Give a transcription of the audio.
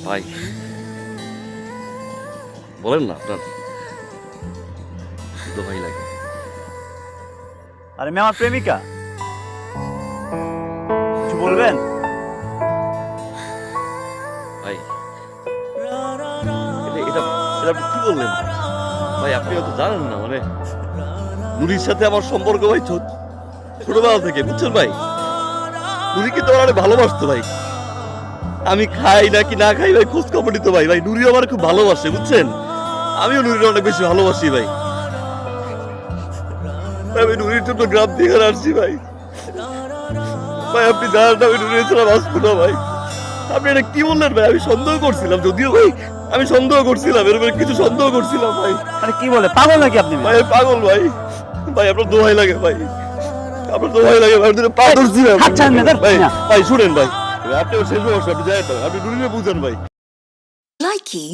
ভাই বলেন না আপনার দোহাই লাগে। আরে মেয়ে আমার প্রেমিকা, কিছু বলবেন? ভাই এটা এটা আপনি কি বললেন ভাই? আপনি হয়তো জানেন না, মানে নুরির সাথে আমার সম্পর্ক ভাই ছোটবেলা থেকে, বুঝছেন ভাই? নুরি কিন্তু আমার অনেক ভালোবাসতো ভাই। আমি খাই নাকি না খাই ভাই খোঁজ খবর নিত ভাই। ভাই নুরি আমার খুব ভালোবাসে, বুঝছেন? আমিও নুরির অনেক বেশি ভালোবাসি ভাই। আমি নুরির জন্য গ্রাম থেকে আসছি ভাই। ভাই আপনি জানেন না আমি নুরির ছাড়া বাঁচবো না ভাই। আপনি এটা কি বললেন ভাই? আমি সন্দেহ করছিলাম, যদিও ভাই আমি সন্দেহ করছিলাম, এরকম কিছু সন্দেহ করছিলাম ভাই। আরে কি বলে, পাগল নাকি আপনি? ভাই আমি পাগল ভাই। ভাই আপনার দোহাই লাগে ভাই, আপনার দোহাই লাগে ভাই। আমি পা ধরছি ভাই। আচ্ছা, ভাই ভাই শুনেন ভাই, আপনি শেষ বয়স, আপনি জানেন না, আপনি নুরিরে বুঝেন ভাই। Likey